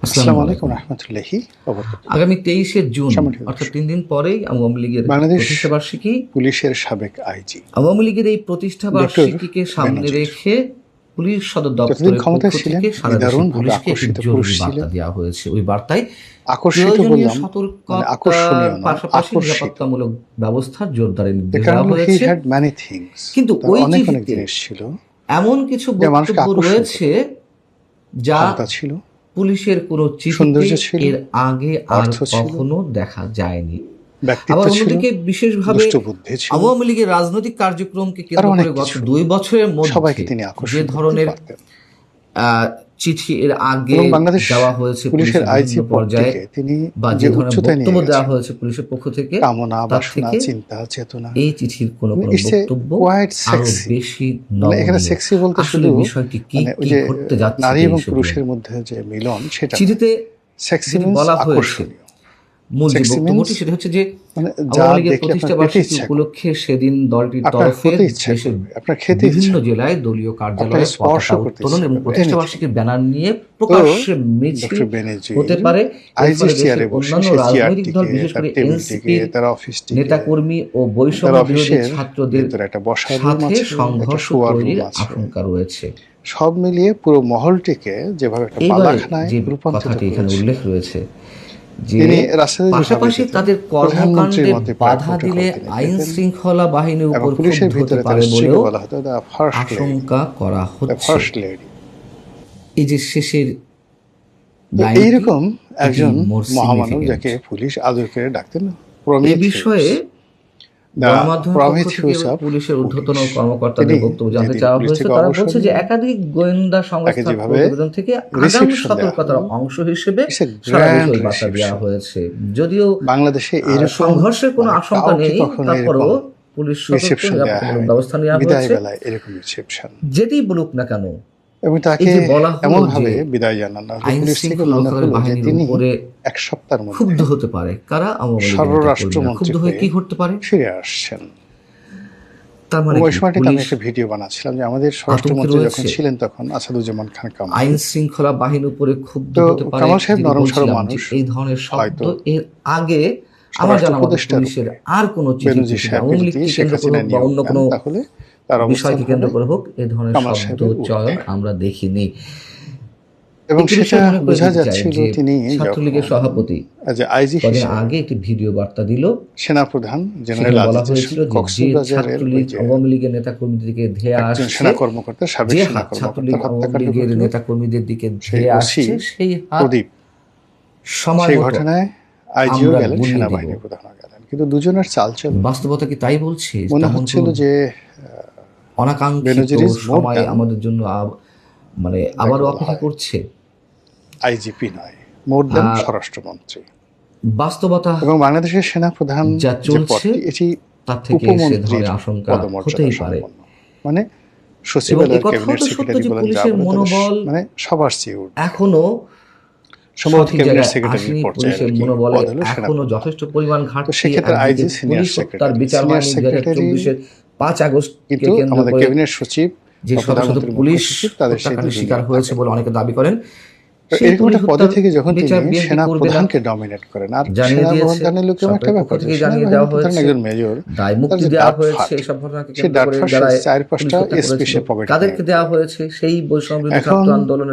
আসসালামু আসসালামু আলাইকুম আলাইকুম। রহমতুল্লাহি আগামী ২৩শে জুন সম্মানিত অর্থাৎ দর্শক, ৩ দিন পরেই আওয়ামী লীগের বাংলাদেশ প্রতিষ্ঠাবার্ষিকী। পুলিশের সাবেক আইজি আওয়ামী লীগের এই ডক্টর প্রতিষ্ঠাবার্ষিকীকে সামনে বেনজির রেখে পুলিশ সদর যতদিন দপ্তরের পক্ষ ক্ষমতায় ছিলেন থেকে সারা দেশের নিদারুণভাবে পুলিশকে একটি আকর্ষিত পুরুষ জরুরি বার্তা ছিলেন। দেওয়া হয়েছে। ওই বার্তায় আকর্ষিত প্রয়োজনীয় বললাম, মানে সতর্কতার আকর্ষণীয় নয়, পাশাপাশি আকর্ষিত। নিরাপত্তামূলক ব্যবস্থার জোরদারের এর নির্দেশ কারণ দেওয়া হলো হি হয়েছে। হ্যাড ম্যানি থিংস, কিন্তু তার ওই অনেক অনেক চিঠিতে জিনিস ছিল এমন কিছু যা মানুষকে বক্তব্য আকর্ষণ রয়েছে যা ক্ষমতা ছিল, পুলিশের কোনো চিঠিতে সৌন্দর্য ছিল, এর আগে আর অর্থ ছিল, কখনো দেখা যায়নি। ব্যক্তিত্ব আবার ছিল, অন্যদিকে বিশেষভাবে দুষ্টবুদ্ধি ছিল, আওয়ামী লীগের রাজনৈতিক কার্যক্রমকে আরো কেন্দ্র অনেক করে গত কিছু। ২ বছরের সবাইকে মধ্যে তিনি যে আকর্ষণ করতে ধরনের পারতেন চিঠি এর আগে এবং বাংলাদেশ দেওয়া হয়েছে পুলিশের পুলিশের আইজি বিভিন্ন পদ পর্যায়ে থেকে তিনি বা যে যে ধরনের উচ্চতায় নিয়ে বক্তব্য দেওয়া গেছেন, হয়েছে পুলিশের পক্ষ থেকে, কামনা, তার বাসনা, থেকে চিন্তা, চেতনা, এই চিঠির কোনো ইটস এ বক্তব্য কোয়াইট আরো সেক্সি। বেশি মানে এখানে নমনীয়। সেক্সি বলতে আসলে শুধু বিষয়টি কি মানে ওই কি যে ঘটতে যাচ্ছে নারী এবং ২৩শে জুন। পুরুষের মধ্যে যে মিলন, সেটা চিঠিতে সেক্সি যেটি মিন্স বলা হয়েছে, আকর্ষণীয়। মূল যে সেক্সি মিন্স বক্তব্যটি সেটা হচ্ছে যে মানে যা আওয়ামী লীগের দেখলে আপনার প্রতিষ্ঠা পেতে বার্ষিকী ইচ্ছা করবে, উপলক্ষে সেদিন দলটির আপনার তরফে হতে ইচ্ছা দেশের করবে, আপনার খেতে বিভিন্ন ইচ্ছা করবে, জেলায় দলীয় আপনার কার্যালয়ে স্পর্শ পতাকা করতে উত্তোলন ইচ্ছা এবং করবে, প্রতিষ্ঠা এনিথিং। বার্ষিকীর ব্যানার নিয়ে তো প্রকাশ্যে মিছিল ডক্টর বেনজির হতে পারে। এর আইজি ফলে দেশের চেয়ারে বসে অন্যান্য সেই রাজনৈতিক দল, চেয়ারটিকে, বিশেষ তার করে টেবিলটিকে, এনসিপির তার অফিসটিকে, নেতাকর্মী ও তার বৈষম্য বিরোধী অফিসের ছাত্রদের ভিতরে একটা বসার রুম সাথে আছে, একটা সংঘর্ষ শোয়ার রুম তৈরির আছে, আশঙ্কা রয়েছে। সব মিলিয়ে পুরো মহলটিকে যেভাবে একটা এইবারে বালাখানায় যে রূপান্তরিত কথাটি এখানে করেছিল। উল্লেখ রয়েছে যে তিনি রাস্তায় যেভাবে পাশাপাশি যেতেন, তাদের প্রধানমন্ত্রীর কর্মকাণ্ডে মতে প্রায় বাধা প্রোটোকল দিলে তিনি আইন পেতেন শৃঙ্খলা বাহিনীর এবং উপর পুলিশের ক্ষুব্ধ হতে ভিতরে তার পারে স্ত্রীকে বলেও বলা হতো দ্য ফার্স্ট লেডি, আশঙ্কা করা দ্য হচ্ছে। First lady. এই যে শেষের তো লাইনটি, এইরকম এটি একজন মোর মহামানব সিগনিফিকেন্ট। যাকে পুলিশ আদর করে ডাকতেন এই প্রমিথিউস, বিষয়ে দ্য গণমাধ্যমের পক্ষ থেকে প্রমিথিউস অফ পুলিশের ঊর্ধ্বতন পুলিশ। কর্মকর্তাদের তিনি বক্তব্য জানতে যেদিন চাওয়া পুলিশ হয়েছে। থেকে তারা অবসর বলছে যে নিলেন, একাধিক গোয়েন্দা তাকে সংস্থার যেভাবে প্রতিবেদন থেকে আগাম রিসেপশন দেওয়া সতর্কতার হলো, অংশ হিসেবে ইটস এ সারা দেশে গ্র্যান্ড ওই বার্তা দেওয়া রিসেপশন। হয়েছে। যদিও বাংলাদেশে এরকম সংঘর্ষের কোনো মানে আশঙ্কা কাউকে নেই, কখনো তারপরেও এরকম পুলিশ সতর্ক রিসেপশন দেওয়া নিরাপত্তামূলক হয়নি, ব্যবস্থা নেওয়া বিদায় হয়েছে। বেলায় এরকম রিসেপশন। যেটাই বলুক না কেন, এবং এই তাকে যে বলা হলো এমন যে ভাবে বিদায় জানানো হলো, আইন পুলিশ থেকে শৃঙ্খলা মনে রক্ষাকারী হলো যে বাহিনীর তিনি উপরে এক সপ্তাহের মধ্যে ক্ষুব্ধ হতে পারে কারা? আওয়ামী লীগের নেতাকর্মীরা। স্বরাষ্ট্রমন্ত্রী ক্ষুব্ধ হয়ে হয়ে কি ঘটতে পারে? ফিরে আসছেন। তার মানে ওই কি সময়টাতে আমি পুলিশ একটা ভিডিও বানাচ্ছিলাম যে আমাদের আতঙ্কে স্বরাষ্ট্রমন্ত্রী যখন রয়েছে? ছিলেন তখন আসাদুজ্জামান খান কামাল। আইন শৃঙ্খলা বাহিনীর উপরে ক্ষুব্ধ তো হতে পারে। কামাল সাহেব যদি নরম সরম বলছিলাম মানুষ, যে এই ধরনের শব্দ হয়তো এর আগে আমার জানা মতে স্বরাষ্ট্র পুলিশের উপরে আর কোনো চিঠি বেনজির ছিল সাহেবকে আওয়ামী যদি লীগকে শেখ কেন্দ্র করে হাসিনা হোক বা নিয়োগ অন্য দেন, কোনো তাহলে তার অবস্থান বিষয়কে হবে কেন্দ্র করে হোক এ ধরনের কামাল শব্দ সাহেবের চয়ন ঊর্ধ্বে। আমরা দেখিনি। এবং একটি সেটা বিষয় মনে করে বোঝা দিতে চাই যাচ্ছিল যে তিনি ছাত্রলীগের যখন সভাপতি আইজি কদিন হিসেবে আগে একটি ভিডিও বার্তা দিল। সেনাপ্রধান জেনারেল সেখানে বলা আজিজ হয়েছিল হোসেন যে যে কক্সবাজারের ওই ছাত্রলীগ যে আওয়ামী লীগের নেতাকর্মীদেরকে ধেয়ে একজন আসছে, সেনা কর্মকর্তা, সাবেক যে সেনা হাত কর্মকর্তার ছাত্রলীগ আওয়ামী হত্যাকাণ্ড লীগের ঘটল, নেতাকর্মীদের দিকে সেই ধেয়ে ওসি আসছে, সেই হাত প্রদীপ, সময় সেই মতো ঘটনায় আইজিও আমরা গেলেন, গুলিয়ে দিব। সেনাবাহিনীর প্রধানও গেলেন, কিন্তু দুজনের চালচল বাস্তবতা কি তাই বলছে? মনে তেমন হচ্ছিল কোনো যে অনাকাঙ্ক্ষিত বেনজির ইজ মোর সময় দ্যান, আমাদের জন্য মানে যাকে আবারও বলা অপেক্ষা হয় করছে। আইজিপি নয়, মোর দ্যান আহ, স্বরাষ্ট্রমন্ত্রী। বাস্তবতা এবং বাংলাদেশের সেনাপ্রধান যা যে চলছে পদটি, এটি তার থেকে সে উপমন্ত্রীর ধরনের আশঙ্কা পদমর্যাদা হতেই পারে। সম্পন্ন, মানে এবং সচিবালয়ের একথাও ক্যাবিনেট তো সত্য সেক্রেটারি যে বলেন, যা পুলিশের বলেন তাদের মনোবল মানে সবার চেয়ে ঊর্ধ্বে। এখনো সম্ভবত সঠিক ক্যাবিনেট জায়গায় সেক্রেটারির আসেনি। পর্যায়ে পুলিশের আর কি মনোবলে পদ হলো এখনো সেনাপ্রধান। যথেষ্ট পরিমাণ তো ঘাটতি। সেক্ষেত্রে একদিকে আইজি সিনিয়র পুলিশ তার সেক্রেটারি, বিচার সিনিয়র বাহিনী সেক্রেটারি 2024-এর 5 আগস্টকে কিন্তু কেন্দ্র আমাদের করে ক্যাবিনেট সচিব যে বা শত শত প্রধানমন্ত্রীর মুখ্য পুলিশ সচিব, তাদের সেই হত্যাকাণ্ডের দুজনই শিকার হয়েছে থাকেন। বলে অনেকে দাবি করেন। তো সেই এরকম পুলিশ একটা পদে হত্যার থেকে যখন বিচার তিনি বিএনপি সেনা করবে না প্রধানকে ডমিনেট করেন, আর জানিয়ে সেনা দিয়েছে। প্রধানের লোকেও একটা সরকারের পক্ষ ব্যাপার যে থেকে জানিয়ে দেওয়া সেনাবাহিনীর প্রধান হয়েছে। একজন মেজর, দায় তার মুক্তি যে দেওয়া হয়েছে ডাটফাট, এইসব ঘটনাকে সেই কেন্দ্র করে ডাটফাট যারা পুলিশ 4-5টা হত্যা এসপি করেছিল সে পকেটে তাদেরকে নিয়ে দেওয়া যায়। হয়েছে। সেই বৈষম্য বিরোধী এখন ছাত্র আন্দোলনের